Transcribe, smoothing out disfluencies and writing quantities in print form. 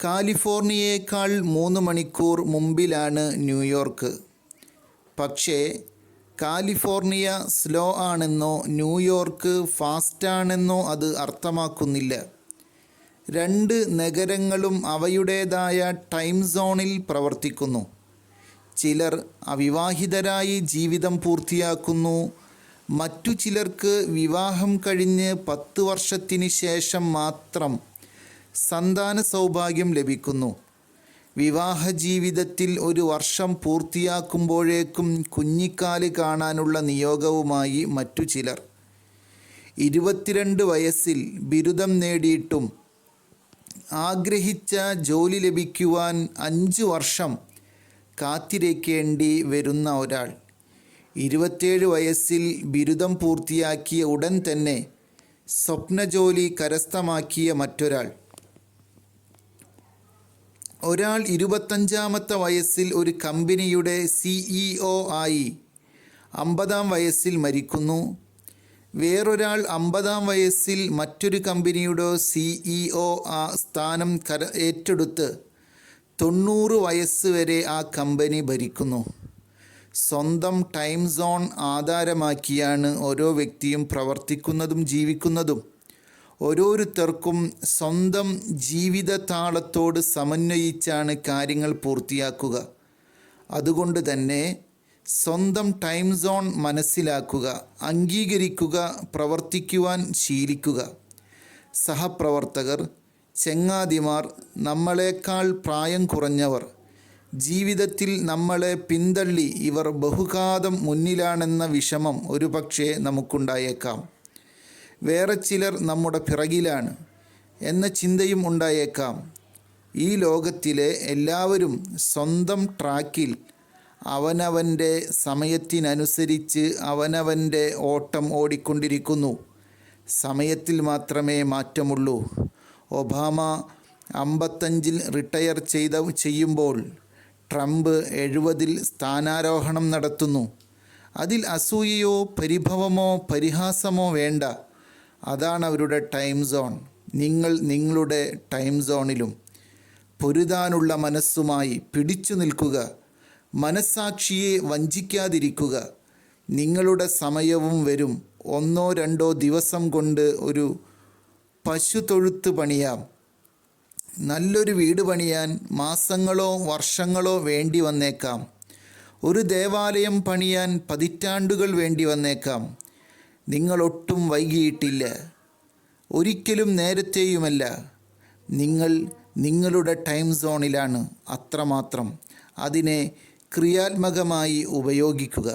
കാലിഫോർണിയയേക്കാൾ 3 മണിക്കൂർ മുമ്പിലാണ് ന്യൂയോർക്ക്. പക്ഷേ കാലിഫോർണിയ സ്ലോ ആണെന്നോ ന്യൂയോർക്ക് ഫാസ്റ്റാണെന്നോ അത് അർത്ഥമാക്കുന്നില്ല. രണ്ട് നഗരങ്ങളും അവയുടേതായ ടൈം സോണിൽ പ്രവർത്തിക്കുന്നു. ചിലർ അവിവാഹിതരായി ജീവിതം പൂർത്തിയാക്കുന്നു. മറ്റു ചിലർക്ക് വിവാഹം കഴിഞ്ഞ് 10 വർഷത്തിന് ശേഷം മാത്രം സന്താന സൗഭാഗ്യം ലഭിക്കുന്നു. വിവാഹ ജീവിതത്തിൽ 1 വർഷം പൂർത്തിയാക്കുമ്പോഴേക്കും കുഞ്ഞിക്കാല് കാണാനുള്ള നിയോഗവുമായി മറ്റു ചിലർ. 22 വയസ്സിൽ ബിരുദം നേടിയിട്ടും ആഗ്രഹിച്ച ജോലി ലഭിക്കുവാൻ 5 വർഷം കാത്തിരിക്കേണ്ടി വരുന്ന ഒരാൾ. 27 വയസ്സിൽ ബിരുദം പൂർത്തിയാക്കിയ ഉടൻ തന്നെ സ്വപ്നജോലി കരസ്ഥമാക്കിയ മറ്റൊരാൾ. ഒരാൾ 25-ാമത്തെ വയസ്സിൽ ഒരു കമ്പനിയുടെ CEO ആയി 50-ാം വയസ്സിൽ മരിക്കുന്നു. വേറൊരാൾ 50-ാം വയസ്സിൽ മറ്റൊരു കമ്പനിയുടെ CEO സ്ഥാനം ഏറ്റെടുത്ത് 90 വയസ്സ് വരെ ആ കമ്പനി ഭരിക്കുന്നു. സ്വന്തം ടൈം സോൺ ആധാരമാക്കിയാണ് ഓരോ വ്യക്തിയും പ്രവർത്തിക്കുന്നതും ജീവിക്കുന്നതും. ഓരോരുത്തർക്കും സ്വന്തം ജീവിതതാളത്തോട് സമന്വയിച്ചാണ് കാര്യങ്ങൾ പൂർത്തിയാക്കുക. അതുകൊണ്ട് തന്നെ സ്വന്തം ടൈം സോൺ മനസ്സിലാക്കുക, അംഗീകരിക്കുക, പ്രവർത്തിക്കുവാൻ ശീലിക്കുക. സഹപ്രവർത്തകർ, ചങ്ങാതിമാർ, നമ്മളെക്കാൾ പ്രായം കുറഞ്ഞവർ, ജീവിതത്തിൽ നമ്മളെ പിന്തള്ളി ഇവർ ബഹുഘാതം മുന്നിലാണെന്ന വിഷമം ഒരുപക്ഷെ നമുക്കുണ്ടായേക്കാം. വേറെ ചിലർ നമ്മുടെ പിറകിലാണ് എന്ന ചിന്തയും ഉണ്ടായേക്കാം. ഈ ലോകത്തിലെ എല്ലാവരും സ്വന്തം ട്രാക്കിൽ അവനവൻ്റെ സമയത്തിനനുസരിച്ച് അവനവൻ്റെ ഓട്ടം ഓടിക്കൊണ്ടിരിക്കുന്നു. സമയത്തിൽ മാത്രമേ മാറ്റമുള്ളൂ. ഒബാമ 55-ൽ റിട്ടയർ ചെയ്യുമ്പോൾ ട്രംപ് 70-ൽ സ്ഥാനാരോഹണം നടത്തുന്നു. അതിൽ അസൂയയോ പരിഭവമോ പരിഹാസമോ വേണ്ട. അതാണ് അവരുടെ ടൈം സോൺ. നിങ്ങൾ നിങ്ങളുടെ ടൈം സോണിലും പൊരുതാനുള്ള മനസ്സുമായി പിടിച്ചു നിൽക്കുക. മനസ്സാക്ഷിയെ വഞ്ചിക്കാതിരിക്കുക. നിങ്ങളുടെ സമയവും വരും. 1-2 ദിവസം കൊണ്ട് ഒരു പശുത്തൊഴുത്ത് പണിയാം. നല്ലൊരു വീട് പണിയാൻ മാസങ്ങളോ വർഷങ്ങളോ വേണ്ടി വന്നേക്കാം. ഒരു ദേവാലയം പണിയാൻ പതിറ്റാണ്ടുകൾ വേണ്ടി വന്നേക്കാം. നിങ്ങളൊട്ടും വൈകിയിട്ടില്ല, ഒരിക്കലും നേരത്തെയുമല്ല. നിങ്ങൾ നിങ്ങളുടെ ടൈം സോണിലാണ്. അത്രമാത്രം. അതിനെ ക്രിയാത്മകമായി ഉപയോഗിക്കുക.